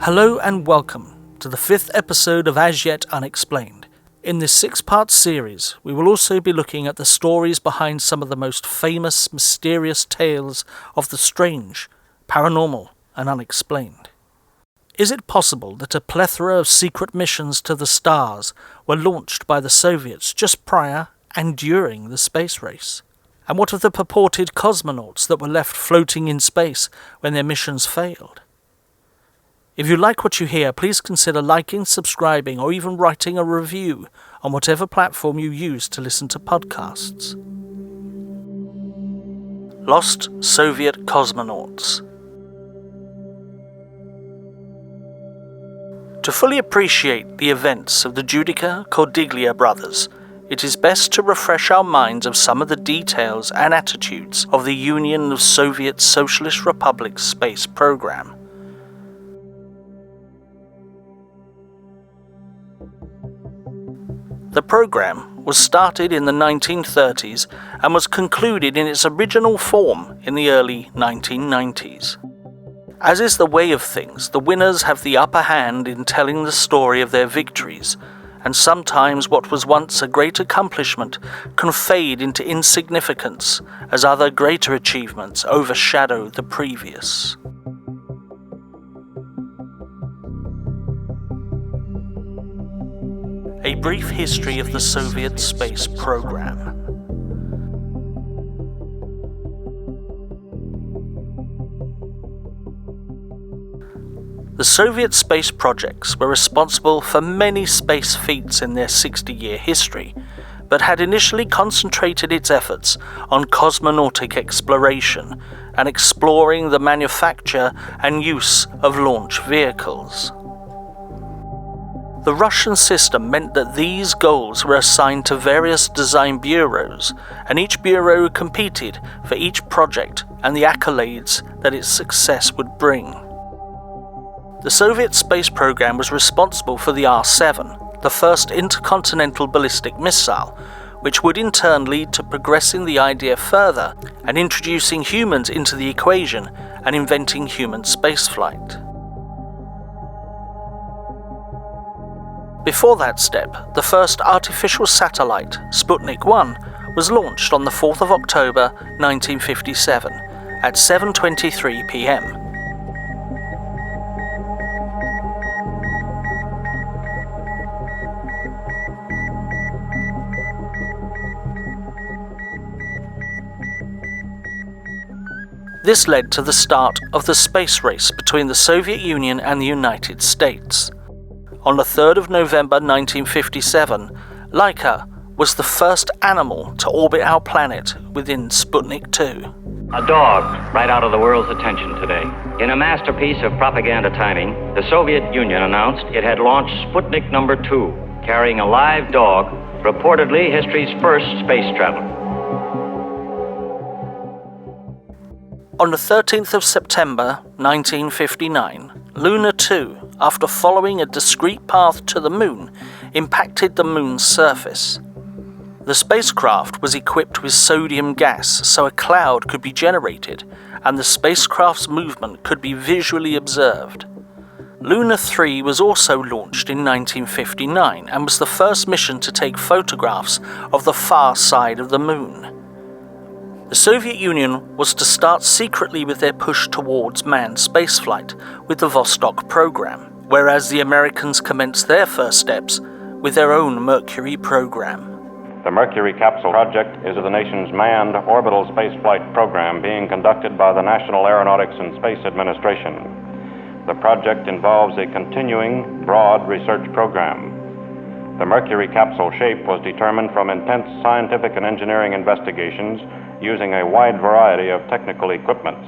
Hello and welcome to the 5th episode of As Yet Unexplained. In this 6-part series, we will also be looking at the stories behind some of the most famous, mysterious tales of the strange, paranormal, and unexplained. Is it possible that a plethora of secret missions to the stars were launched by the Soviets just prior and during the space race? And what of the purported cosmonauts that were left floating in space when their missions failed? If you like what you hear, please consider liking, subscribing, or even writing a review on whatever platform you use to listen to podcasts. Lost Soviet Cosmonauts. To fully appreciate the events of the Judica-Cordiglia brothers, it is best to refresh our minds of some of the details and attitudes of the Union of Soviet Socialist Republics space program. The program was started in the 1930s and was concluded in its original form in the early 1990s. As is the way of things, the winners have the upper hand in telling the story of their victories, and sometimes what was once a great accomplishment can fade into insignificance as other greater achievements overshadow the previous. A brief history of the Soviet space program. The Soviet space projects were responsible for many space feats in their 60-year history, but had initially concentrated its efforts on cosmonautic exploration and exploring the manufacture and use of launch vehicles. The Russian system meant that these goals were assigned to various design bureaus, and each bureau competed for each project and the accolades that its success would bring. The Soviet space program was responsible for the R-7, the first intercontinental ballistic missile, which would in turn lead to progressing the idea further and introducing humans into the equation and inventing human spaceflight. Before that step, the first artificial satellite, Sputnik 1, was launched on the 4th of October 1957 at 7:23 p.m. This led to the start of the space race between the Soviet Union and the United States. On the 3rd of November 1957, Laika was the first animal to orbit our planet within Sputnik 2. A dog right out of the world's attention today. In a masterpiece of propaganda timing, the Soviet Union announced it had launched Sputnik number 2, carrying a live dog, reportedly history's first space travel. On the 13th of September 1959, Luna 2, after following a discrete path to the Moon, impacted the Moon's surface. The spacecraft was equipped with sodium gas so a cloud could be generated and the spacecraft's movement could be visually observed. Luna 3 was also launched in 1959 and was the first mission to take photographs of the far side of the Moon. The Soviet Union was to start secretly with their push towards manned spaceflight with the Vostok program, whereas the Americans commenced their first steps with their own Mercury program. The Mercury capsule project is the nation's manned orbital spaceflight program being conducted by the National Aeronautics and Space Administration. The project involves a continuing, broad research program. The Mercury capsule shape was determined from intense scientific and engineering investigations using a wide variety of technical equipments.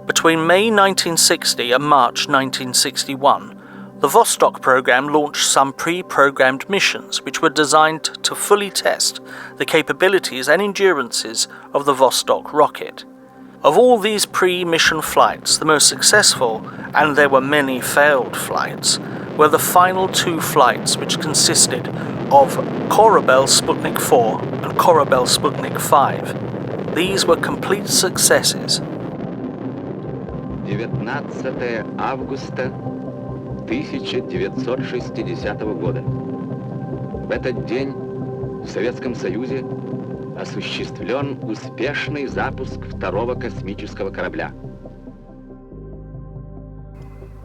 Between May 1960 and March 1961, the Vostok program launched some pre-programmed missions which were designed to fully test the capabilities and endurances of the Vostok rocket. Of all these pre-mission flights, the most successful, and there were many failed flights, were the final 2 flights, which consisted of Korabel Sputnik 4 and Korabel Sputnik 5. These were complete successes. The 19 августа 1960 года. В этот день в Советском Союзе осуществлен успешный запуск второго космического корабля.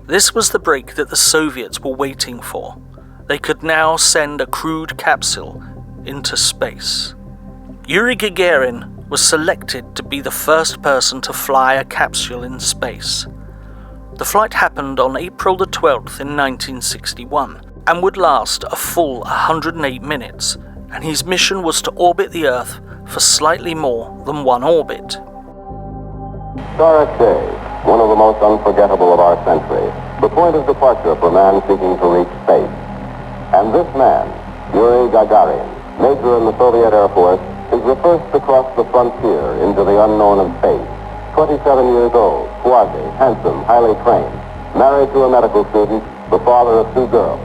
This was the break that the Soviets were waiting for. They could now send a crewed capsule into space. Yuri Gagarin was selected to be the first person to fly a capsule in space. The flight happened on April the 12th in 1961 and would last a full 108 minutes, and his mission was to orbit the Earth for slightly more than one orbit. Historic day, one of the most unforgettable of our century, the point of departure for man seeking to reach space. And this man, Yuri Gagarin, major in the Soviet Air Force, is the first to cross the frontier into the unknown of space. 27 years old, swarthy, handsome, highly trained, married to a medical student, the father of 2 girls.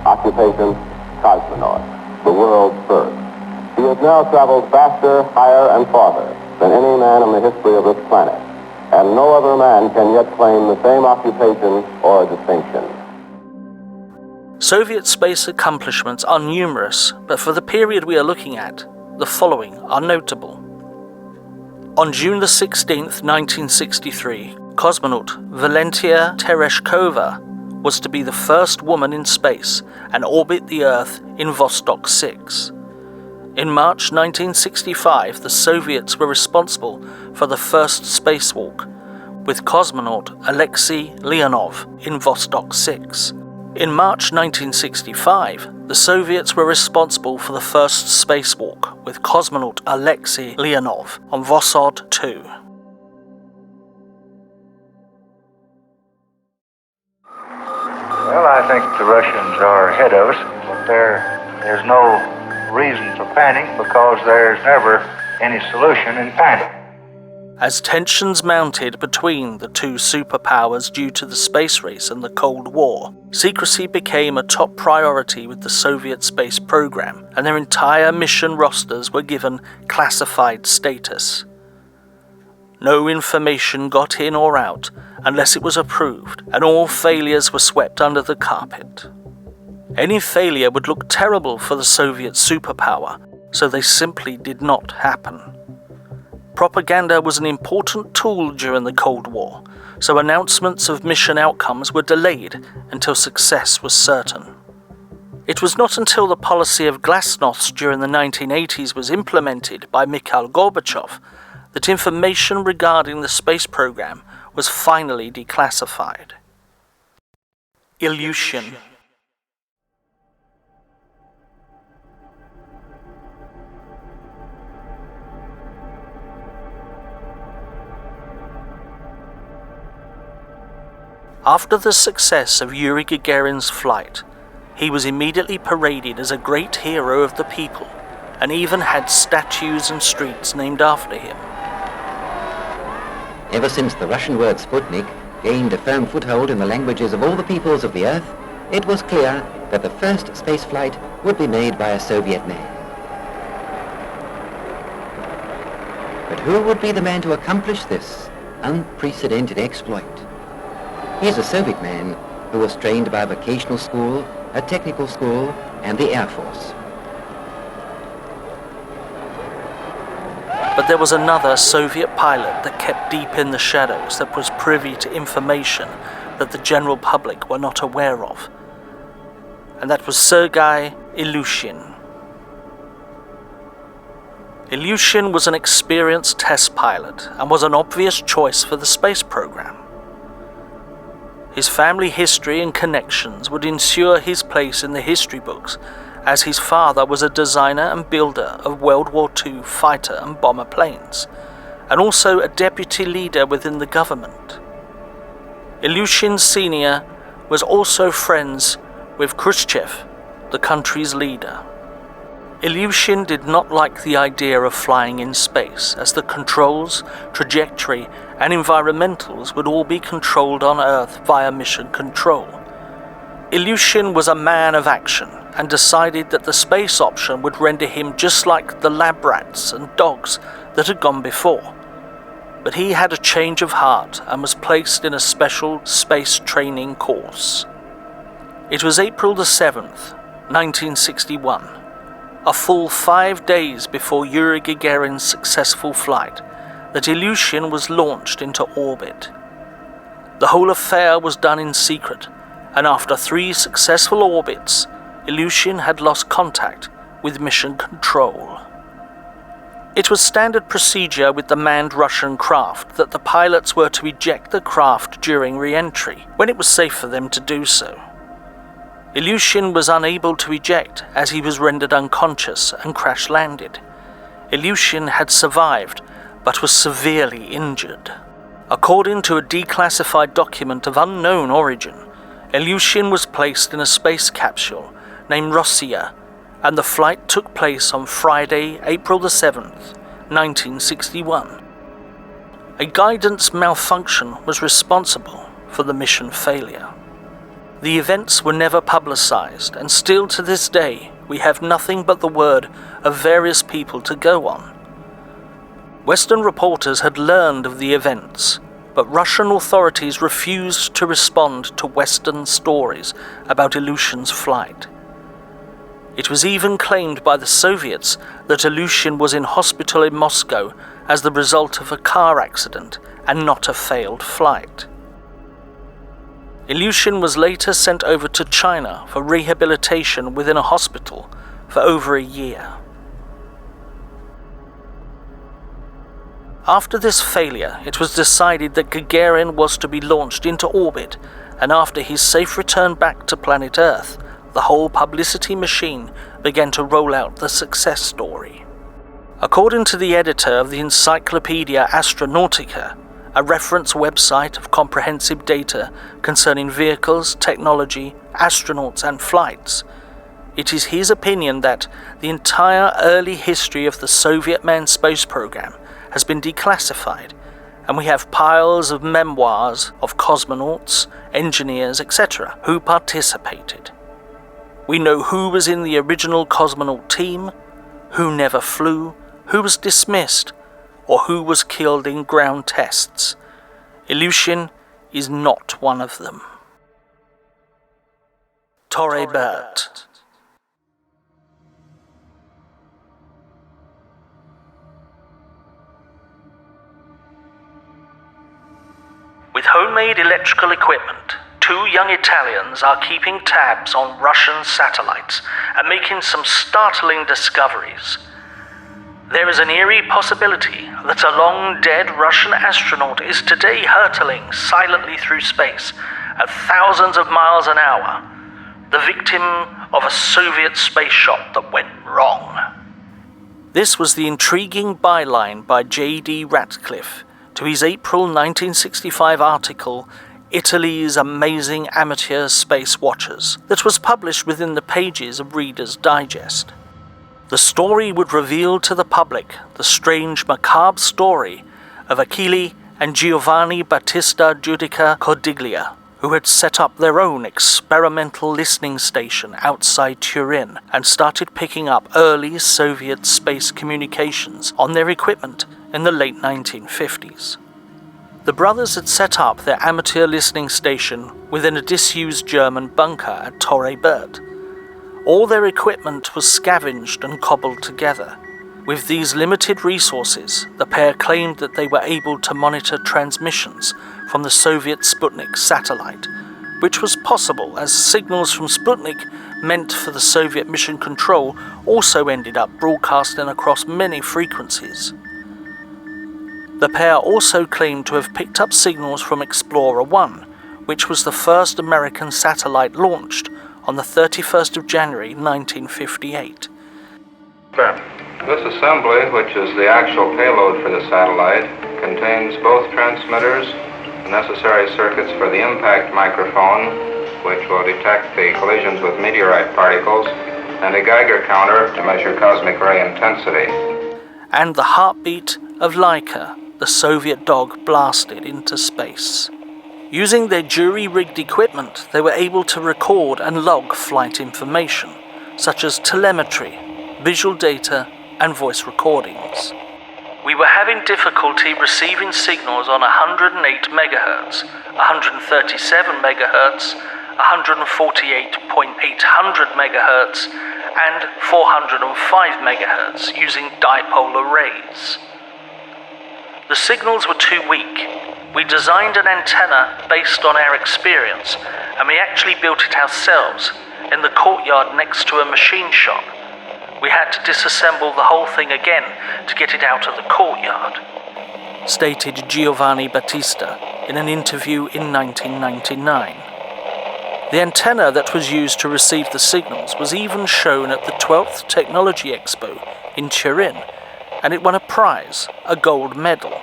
Occupation, cosmonaut, the world's first. He has now traveled faster, higher, and farther than any man in the history of this planet. And no other man can yet claim the same occupation or distinction. Soviet space accomplishments are numerous, but for the period we are looking at, the following are notable. On June the 16th, 1963, cosmonaut Valentia Tereshkova was to be the first woman in space and orbit the Earth in Vostok 6. In March 1965, the Soviets were responsible for the first spacewalk, with cosmonaut Alexei Leonov in Vostok 6. In March 1965, the Soviets were responsible for the first spacewalk, with cosmonaut Alexei Leonov on Vostok 2. Well, I think the Russians are ahead of us, but there's no reason for panic because there's never any solution in panic. As tensions mounted between the two superpowers due to the space race and the Cold War, secrecy became a top priority with the Soviet space program, and their entire mission rosters were given classified status. No information got in or out unless it was approved, and all failures were swept under the carpet. Any failure would look terrible for the Soviet superpower, so they simply did not happen. Propaganda was an important tool during the Cold War, so announcements of mission outcomes were delayed until success was certain. It was not until the policy of glasnost during the 1980s was implemented by Mikhail Gorbachev that information regarding the space program was finally declassified. Ilyushin. After the success of Yuri Gagarin's flight, he was immediately paraded as a great hero of the people, and even had statues and streets named after him. Ever since the Russian word Sputnik gained a firm foothold in the languages of all the peoples of the Earth, it was clear that the first spaceflight would be made by a Soviet man. But who would be the man to accomplish this unprecedented exploit? He is a Soviet man who was trained by a vocational school, a technical school, and the Air Force. But there was another Soviet pilot that kept deep in the shadows, that was privy to information that the general public were not aware of. And that was Sergei Ilyushin. Ilyushin was an experienced test pilot and was an obvious choice for the space program. His family history and connections would ensure his place in the history books, as his father was a designer and builder of World War II fighter and bomber planes, and also a deputy leader within the government. Ilyushin Sr. was also friends with Khrushchev, the country's leader. Ilyushin did not like the idea of flying in space, as the controls, trajectory, and environmentals would all be controlled on Earth via mission control. Ilyushin was a man of action and decided that the space option would render him just like the lab rats and dogs that had gone before. but he had a change of heart and was placed in a special space training course. It was April the 7th, 1961, a full 5 days before Yuri Gagarin's successful flight, that Ilyushin was launched into orbit. The whole affair was done in secret, and after 3 successful orbits, Ilyushin had lost contact with mission control. It was standard procedure with the manned Russian craft that the pilots were to eject the craft during re-entry, when it was safe for them to do so. Ilyushin was unable to eject as he was rendered unconscious and crash-landed. Ilyushin had survived, but was severely injured. According to a declassified document of unknown origin, Ilyushin was placed in a space capsule named Rossiya, and the flight took place on Friday, April the 7th, 1961. A guidance malfunction was responsible for the mission failure. The events were never publicized, and still to this day we have nothing but the word of various people to go on. Western reporters had learned of the events, but Russian authorities refused to respond to Western stories about Ilyushin's flight. It was even claimed by the Soviets that Ilyushin was in hospital in Moscow as the result of a car accident and not a failed flight. Ilyushin was later sent over to China for rehabilitation within a hospital for over a year. After this failure, it was decided that Gagarin was to be launched into orbit, and after his safe return back to planet Earth, the whole publicity machine began to roll out the success story. According to the editor of the Encyclopedia Astronautica, a reference website of comprehensive data concerning vehicles, technology, astronauts and flights, it is his opinion that the entire early history of the Soviet manned space program has been declassified, and we have piles of memoirs of cosmonauts, engineers, etc. who participated. We know who was in the original cosmonaut team, who never flew, who was dismissed, or who was killed in ground tests. Ilyushin is not one of them. Torre Bert. With homemade electrical equipment, 2 young Italians are keeping tabs on Russian satellites and making some startling discoveries. There is an eerie possibility that a long-dead Russian astronaut is today hurtling silently through space at thousands of miles an hour, the victim of a Soviet space shot that went wrong. This was the intriguing byline by J.D. Ratcliffe to his April 1965 article, Italy's Amazing Amateur Space Watchers, that was published within the pages of Reader's Digest. The story would reveal to the public the strange, macabre story of Achille and Giovanni Battista Giudica Cordiglia, who had set up their own experimental listening station outside Turin and started picking up early Soviet space communications on their equipment in the late 1950s. The brothers had set up their amateur listening station within a disused German bunker at Torre Bert. All their equipment was scavenged and cobbled together. With these limited resources, the pair claimed that they were able to monitor transmissions from the Soviet Sputnik satellite, which was possible as signals from Sputnik meant for the Soviet mission control also ended up broadcasting across many frequencies. The pair also claimed to have picked up signals from Explorer 1, which was the first American satellite launched on the 31st of January 1958. This assembly, which is the actual payload for the satellite, contains both transmitters, the necessary circuits for the impact microphone, which will detect the collisions with meteorite particles, and a Geiger counter to measure cosmic ray intensity. And the heartbeat of Laika, the Soviet dog blasted into space. Using their jury-rigged equipment, they were able to record and log flight information, such as telemetry, visual data, and voice recordings. We were having difficulty receiving signals on 108 MHz, 137 MHz, 148.800 MHz, and 405 MHz using dipole arrays. The signals were too weak. We designed an antenna based on our experience, and we actually built it ourselves in the courtyard next to a machine shop. We had to disassemble the whole thing again to get it out of the courtyard, stated Giovanni Battista in an interview in 1999. The antenna that was used to receive the signals was even shown at the 12th Technology Expo in Turin, and it won a prize, a gold medal.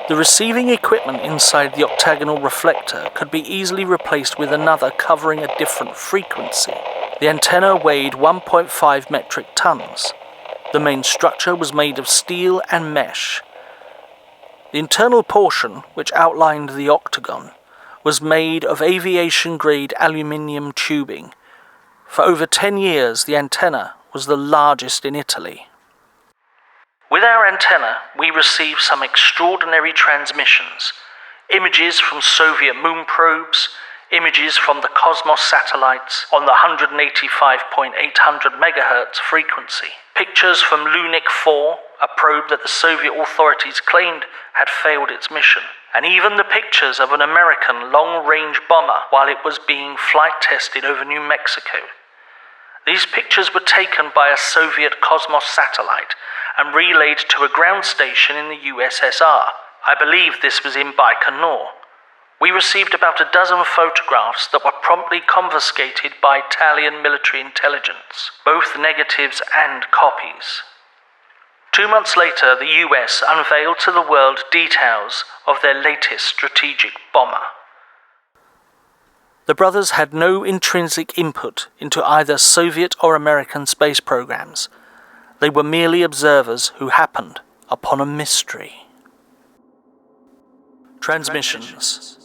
The receiving equipment inside the octagonal reflector could be easily replaced with another covering a different frequency. The antenna weighed 1.5 metric tons. The main structure was made of steel and mesh. The internal portion, which outlined the octagon, was made of aviation-grade aluminium tubing. For over 10 years, the antenna was the largest in Italy. With our antenna, we received some extraordinary transmissions. Images from Soviet moon probes, images from the Cosmos satellites on the 185.800 MHz frequency, pictures from Lunik 4, a probe that the Soviet authorities claimed had failed its mission, and even the pictures of an American long-range bomber while it was being flight tested over New Mexico. These pictures were taken by a Soviet Cosmos satellite and relayed to a ground station in the USSR. I believe this was in Baikonur. We received about a dozen photographs that were promptly confiscated by Italian military intelligence, both negatives and copies. 2 months later, the US unveiled to the world details of their latest strategic bomber. The brothers had no intrinsic input into either Soviet or American space programs. They were merely observers who happened upon a mystery. Transmissions.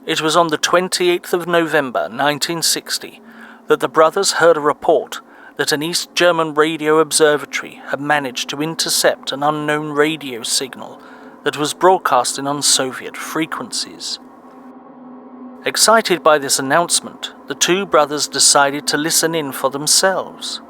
It was on the 28th of November 1960 that the brothers heard a report that an East German radio observatory had managed to intercept an unknown radio signal that was broadcasting on Soviet frequencies. Excited by this announcement, the two brothers decided to listen in for themselves.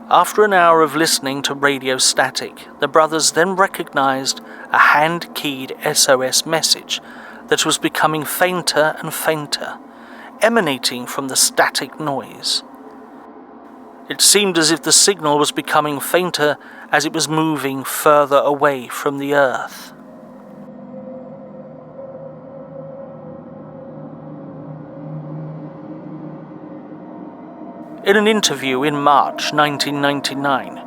After an hour of listening to radio static, the brothers then recognized a hand-keyed SOS message that was becoming fainter and fainter, emanating from the static noise. It seemed as if the signal was becoming fainter as it was moving further away from the Earth. In an interview in March 1999,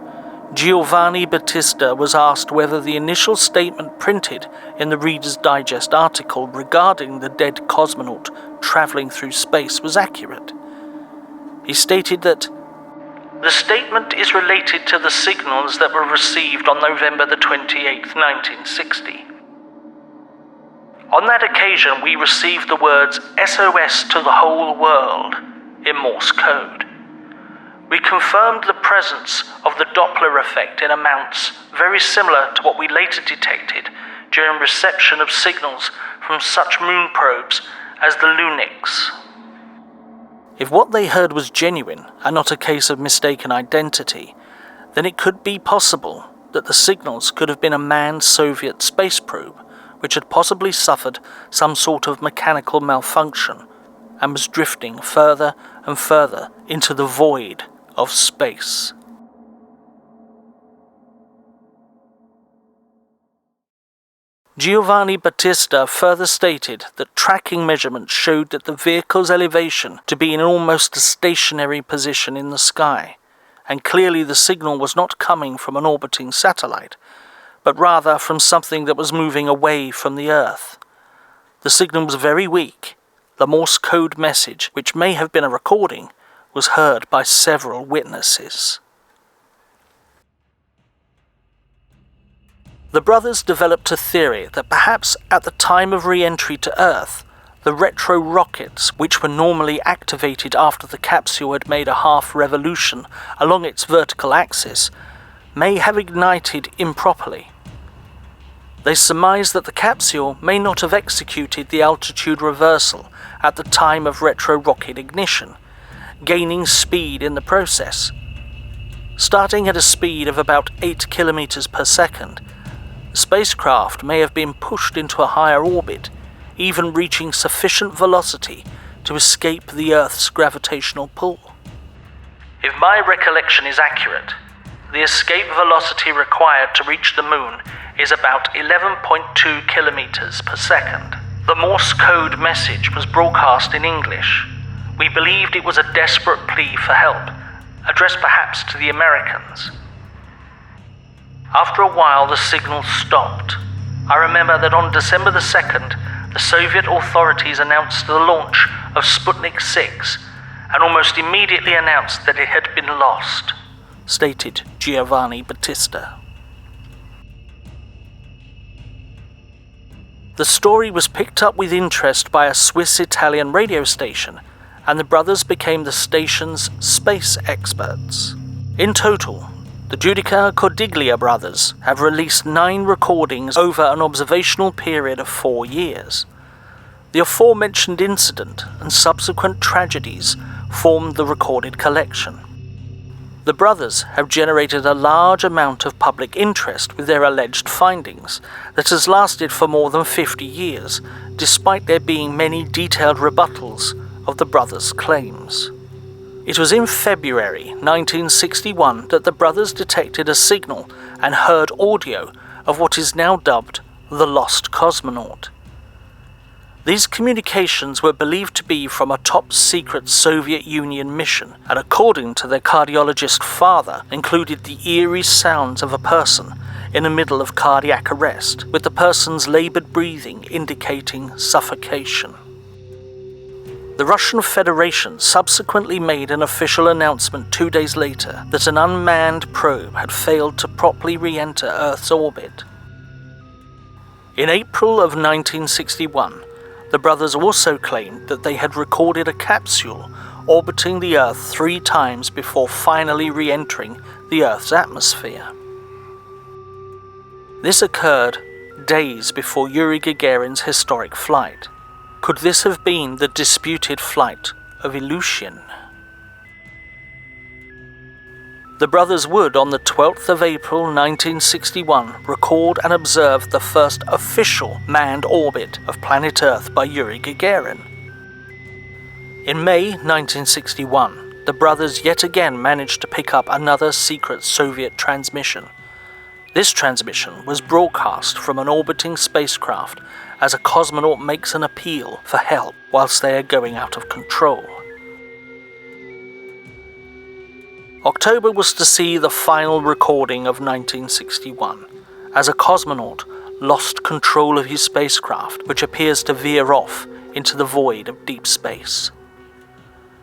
Giovanni Battista was asked whether the initial statement printed in the Reader's Digest article regarding the dead cosmonaut travelling through space was accurate. He stated that the statement is related to the signals that were received on November the 28th, 1960. On that occasion, we received the words SOS to the whole world in Morse code. We confirmed the presence of the Doppler effect in amounts very similar to what we later detected during reception of signals from such moon probes as the Luniks. If what they heard was genuine and not a case of mistaken identity, then it could be possible that the signals could have been a manned Soviet space probe which had possibly suffered some sort of mechanical malfunction and was drifting further and further into the void of space. Giovanni Battista further stated that tracking measurements showed that the vehicle's elevation to be in almost a stationary position in the sky, and clearly the signal was not coming from an orbiting satellite, but rather from something that was moving away from the Earth. The signal was very weak. The Morse code message, which may have been a recording, was heard by several witnesses. The brothers developed a theory that perhaps at the time of re-entry to Earth, The retro rockets, which were normally activated after the capsule had made a half revolution along its vertical axis, may have ignited improperly. They surmise that the capsule may not have executed the altitude reversal at the time of retro rocket ignition, gaining speed in the process. Starting at a speed of about 8 kilometers per second, the spacecraft may have been pushed into a higher orbit, even reaching sufficient velocity to escape the Earth's gravitational pull. If my recollection is accurate, the escape velocity required to reach the Moon is about 11.2 kilometers per second. The Morse code message was broadcast in English. We believed it was a desperate plea for help, addressed perhaps to the Americans. After a while, the signal stopped. I remember that on December the 2nd, the Soviet authorities announced the launch of Sputnik 6 and almost immediately announced that it had been lost, stated Giovanni Battista. The story was picked up with interest by a Swiss-Italian radio station, and the brothers became the station's space experts. In total, the Giudica Cordiglia brothers have released 9 recordings over an observational period of 4 years. The aforementioned incident and subsequent tragedies formed the recorded collection. The brothers have generated a large amount of public interest with their alleged findings that has lasted for more than 50 years, despite there being many detailed rebuttals of the brothers' claims. It was in February 1961 that the brothers detected a signal and heard audio of what is now dubbed the Lost Cosmonaut. These communications were believed to be from a top-secret Soviet Union mission, and according to their cardiologist father, included the eerie sounds of a person in the middle of cardiac arrest, with the person's laboured breathing indicating suffocation. The Russian Federation subsequently made an official announcement 2 days later that an unmanned probe had failed to properly re-enter Earth's orbit. In April of 1961, the brothers also claimed that they had recorded a capsule orbiting the Earth 3 times before finally re-entering the Earth's atmosphere. This occurred days before Yuri Gagarin's historic flight. Could this have been the disputed flight of Ilyushin? The brothers would, on the 12th of April 1961, record and observe the first official manned orbit of planet Earth by Yuri Gagarin. In May 1961, the brothers yet again managed to pick up another secret Soviet transmission. This transmission was broadcast from an orbiting spacecraft as a cosmonaut makes an appeal for help whilst they are going out of control. October was to see the final recording of 1961, as a cosmonaut lost control of his spacecraft, which appears to veer off into the void of deep space.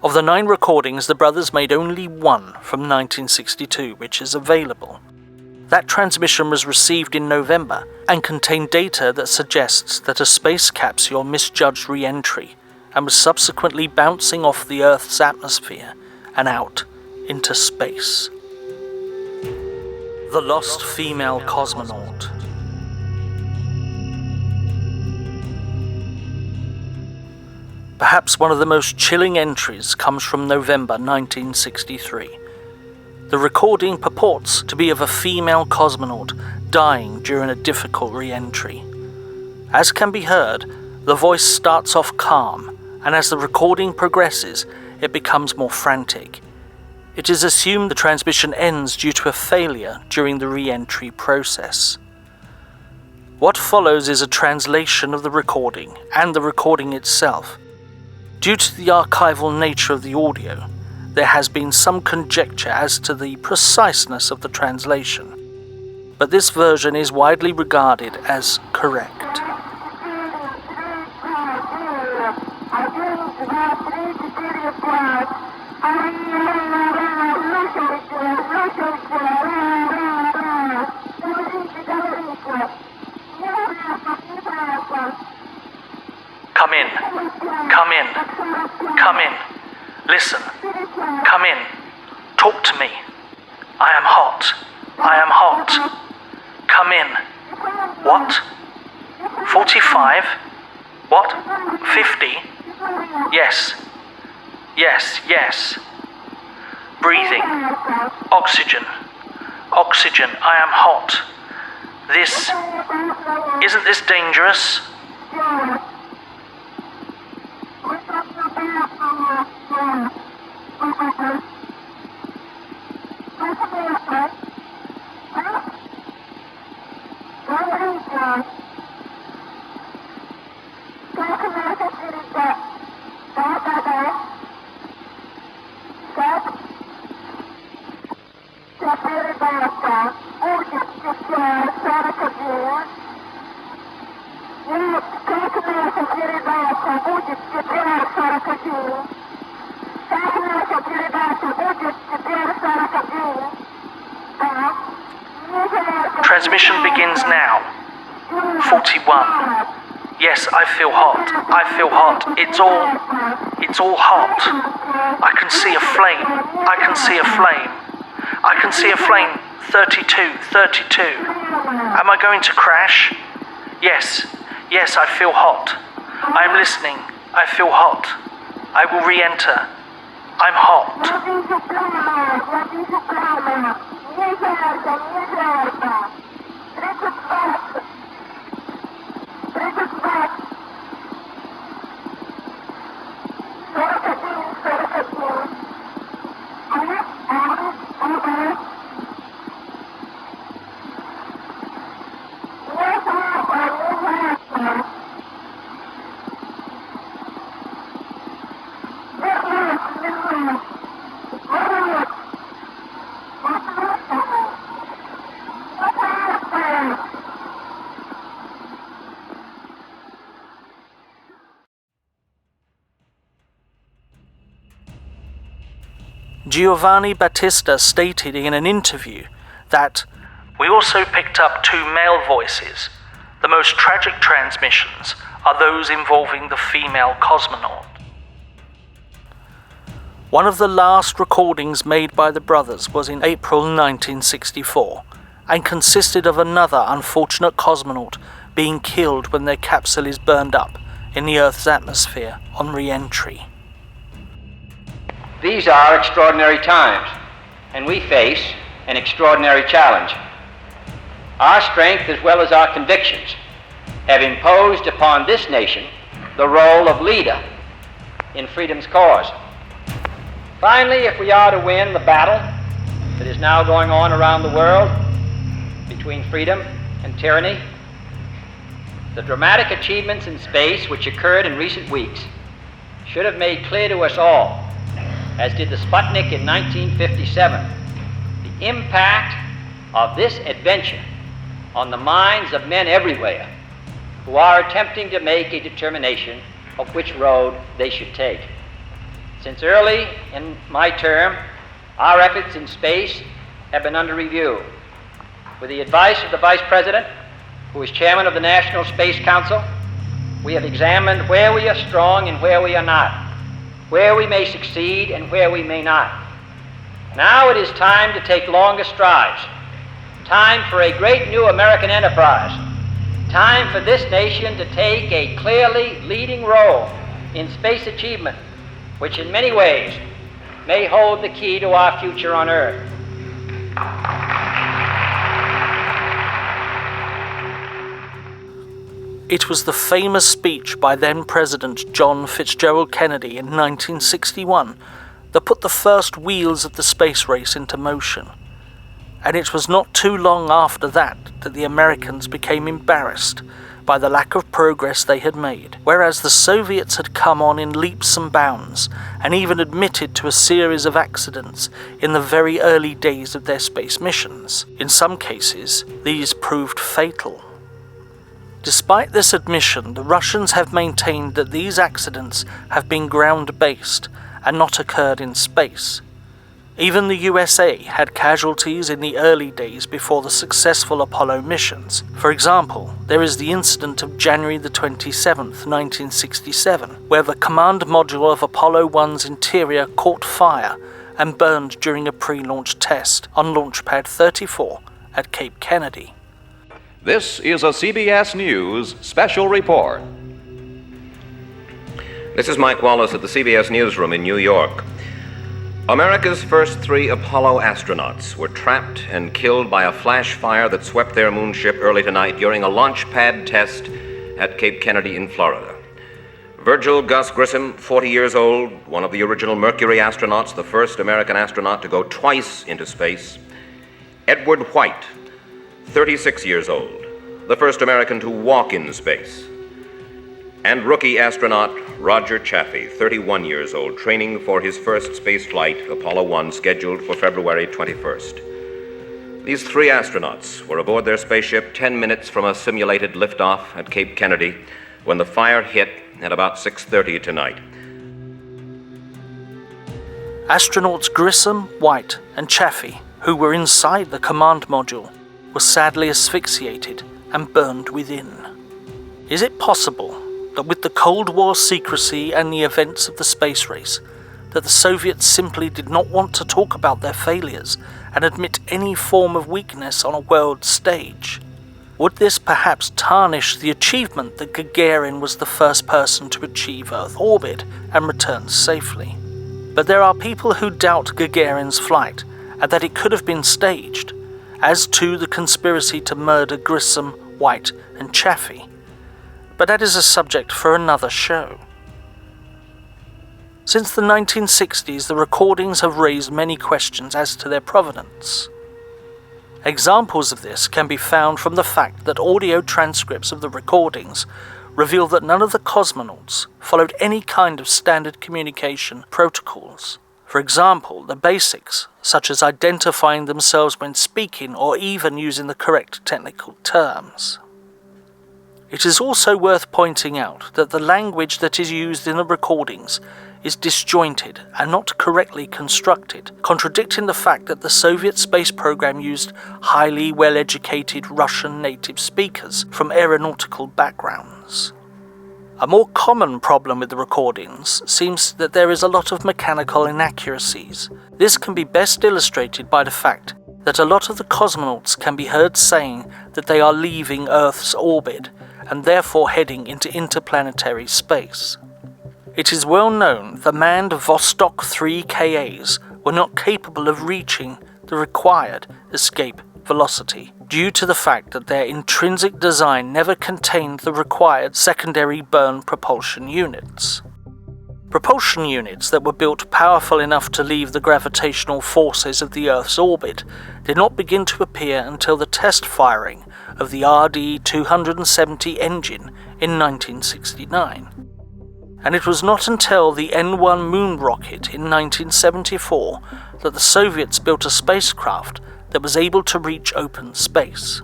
Of the 9 recordings, the brothers made only one from 1962, which is available. That transmission was received in November and contained data that suggests that a space capsule misjudged re-entry and was subsequently bouncing off the Earth's atmosphere and out into space. The Lost Female Cosmonaut. Perhaps one of the most chilling entries comes from November 1963. The recording purports to be of a female cosmonaut dying during a difficult re-entry. As can be heard, the voice starts off calm, and as the recording progresses, it becomes more frantic. It is assumed the transmission ends due to a failure during the re-entry process. What follows is a translation of the recording and the recording itself. Due to the archival nature of the audio, there has been some conjecture as to the preciseness of the translation, but this version is widely regarded as correct. Come in. Listen. Come in. Talk to me. I am hot. I am hot. Come in. What? 45? What? 50? Yes. Yes, yes. Breathing. Oxygen. Oxygen. I am hot. This... Isn't this dangerous? Transmission begins now. 41. Yes, I feel hot. I feel hot. It's all hot. I can see a flame. I can see a flame. I can see a flame. 32, 32. Am I going to crash? Yes. Yes, I feel hot. I am listening. I feel hot. I will re-enter. I'm hot. Giovanni Battista stated in an interview that we also picked up 2 male voices. The most tragic transmissions are those involving the female cosmonaut. One of the last recordings made by the brothers was in April 1964 and consisted of another unfortunate cosmonaut being killed when their capsule is burned up in the Earth's atmosphere on re-entry. These are extraordinary times, and we face an extraordinary challenge. Our strength as well as our convictions have imposed upon this nation the role of leader in freedom's cause. Finally, if we are to win the battle that is now going on around the world between freedom and tyranny, the dramatic achievements in space which occurred in recent weeks should have made clear to us all, as did the Sputnik in 1957, the impact of this adventure on the minds of men everywhere who are attempting to make a determination of which road they should take. Since early in my term, our efforts in space have been under review. With the advice of the Vice President, who is Chairman of the National Space Council, we have examined where we are strong and where we are not, where we may succeed and where we may not. Now it is time to take longer strides, time for a great new American enterprise, time for this nation to take a clearly leading role in space achievement, which in many ways may hold the key to our future on Earth. It was the famous speech by then President John Fitzgerald Kennedy in 1961 that put the first wheels of the space race into motion. And it was not too long after that the Americans became embarrassed by the lack of progress they had made, whereas the Soviets had come on in leaps and bounds and even admitted to a series of accidents in the very early days of their space missions. In some cases, these proved fatal. Despite this admission, the Russians have maintained that these accidents have been ground-based and not occurred in space. Even the USA had casualties in the early days before the successful Apollo missions. For example, there is the incident of January the 27th, 1967, where the command module of Apollo 1's interior caught fire and burned during a pre-launch test on Launch Pad 34 at Cape Kennedy. This is a CBS News special report. This is Mike Wallace at the CBS Newsroom in New York. America's first 3 Apollo astronauts were trapped and killed by a flash fire that swept their moonship early tonight during a launch pad test at Cape Kennedy in Florida. Virgil Gus Grissom, 40 years old, one of the original Mercury astronauts, the first American astronaut to go twice into space. Edward White, 36 years old, the first American to walk in space. And rookie astronaut Roger Chaffee, 31 years old, training for his first space flight, Apollo 1, scheduled for February 21st. These 3 astronauts were aboard their spaceship 10 minutes from a simulated liftoff at Cape Kennedy when the fire hit at about 6:30 tonight. Astronauts Grissom, White, and Chaffee, who were inside the command module, were sadly asphyxiated and burned within. Is it possible that with the Cold War secrecy and the events of the space race, that the Soviets simply did not want to talk about their failures and admit any form of weakness on a world stage? Would this perhaps tarnish the achievement that Gagarin was the first person to achieve Earth orbit and return safely? But there are people who doubt Gagarin's flight and that it could have been staged, as to the conspiracy to murder Grissom, White, and Chaffee. But that is a subject for another show. Since the 1960s, the recordings have raised many questions as to their provenance. Examples of this can be found from the fact that audio transcripts of the recordings reveal that none of the cosmonauts followed any kind of standard communication protocols. For example, the basics, such as identifying themselves when speaking or even using the correct technical terms. It is also worth pointing out that the language that is used in the recordings is disjointed and not correctly constructed, contradicting the fact that the Soviet space program used highly well-educated Russian native speakers from aeronautical backgrounds. A more common problem with the recordings seems that there is a lot of mechanical inaccuracies. This can be best illustrated by the fact that a lot of the cosmonauts can be heard saying that they are leaving Earth's orbit and therefore heading into interplanetary space. It is well known that manned Vostok 3KAs were not capable of reaching the required escape velocity due to the fact that their intrinsic design never contained the required secondary burn propulsion units. Propulsion units that were built powerful enough to leave the gravitational forces of the Earth's orbit did not begin to appear until the test firing of the RD-270 engine in 1969. And it was not until the N-1 moon rocket in 1974 that the Soviets built a spacecraft that was able to reach open space.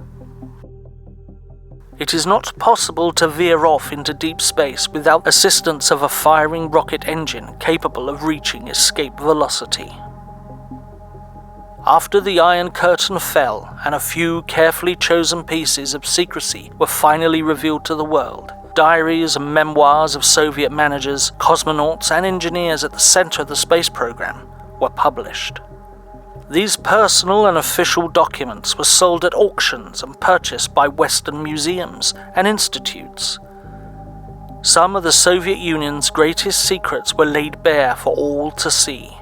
It is not possible to veer off into deep space without assistance of a firing rocket engine capable of reaching escape velocity. After the Iron Curtain fell and a few carefully chosen pieces of secrecy were finally revealed to the world, diaries and memoirs of Soviet managers, cosmonauts, and engineers at the center of the space program were published. These personal and official documents were sold at auctions and purchased by Western museums and institutes. Some of the Soviet Union's greatest secrets were laid bare for all to see.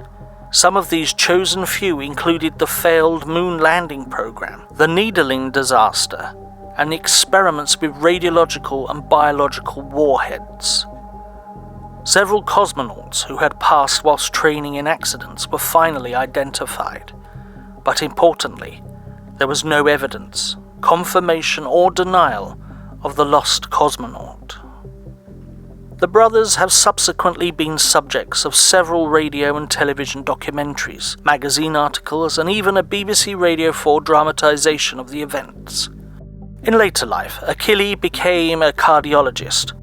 Some of these chosen few included the failed moon landing program, the needling disaster, and the experiments with radiological and biological warheads. Several cosmonauts who had passed whilst training in accidents were finally identified. But importantly, there was no evidence, confirmation or denial of the lost cosmonaut. The brothers have subsequently been subjects of several radio and television documentaries, magazine articles, and even a BBC Radio 4 dramatization of the events. In later life, Achille became a cardiologist,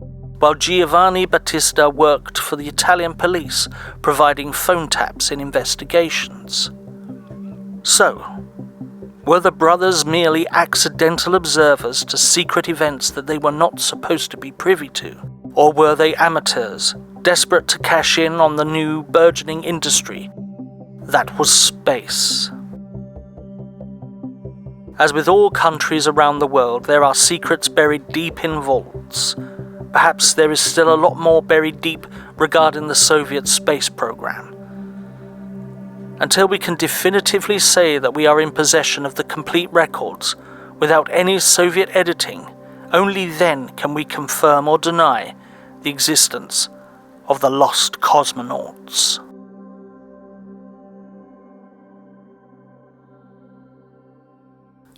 while Giovanni Battista worked for the Italian police, providing phone taps in investigations. So, were the brothers merely accidental observers to secret events that they were not supposed to be privy to? Or were they amateurs, desperate to cash in on the new burgeoning industry that was space? As with all countries around the world, there are secrets buried deep in vaults. Perhaps there is still a lot more buried deep regarding the Soviet space program. Until we can definitively say that we are in possession of the complete records, without any Soviet editing, only then can we confirm or deny the existence of the lost cosmonauts.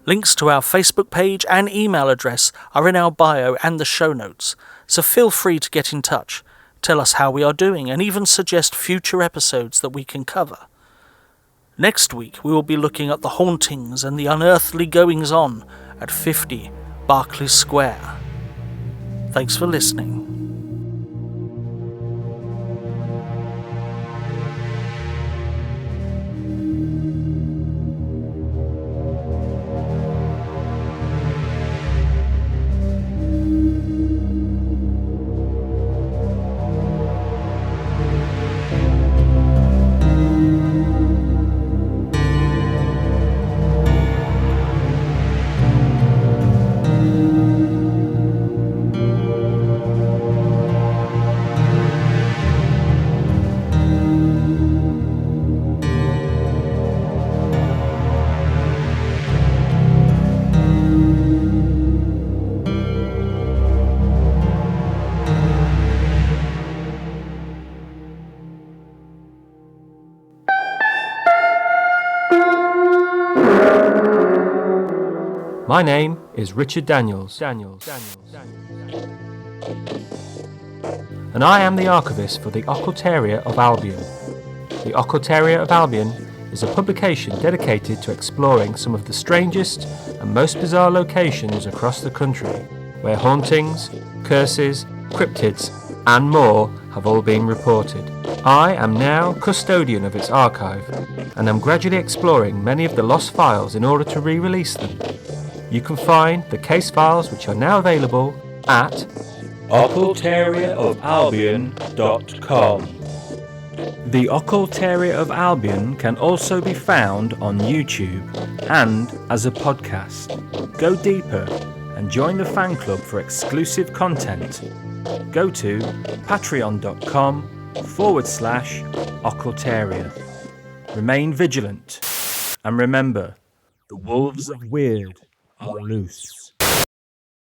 Links to our Facebook page and email address are in our bio and the show notes, so feel free to get in touch, tell us how we are doing, and even suggest future episodes that we can cover. Next week we will be looking at the hauntings and the unearthly goings-on at 50 Berkeley Square. Thanks for listening. My name is Richard Daniels, and I am the archivist for the Occultaria of Albion. The Occultaria of Albion is a publication dedicated to exploring some of the strangest and most bizarre locations across the country, where hauntings, curses, cryptids, and more have all been reported. I am now custodian of its archive, and am gradually exploring many of the lost files in order to re-release them. You can find the case files, which are now available, at occultariaofalbion.com. The Occultaria of Albion can also be found on YouTube and as a podcast. Go deeper and join the fan club for exclusive content. Go to patreon.com/occultaria. Remain vigilant, and remember, the wolves of weird are loose.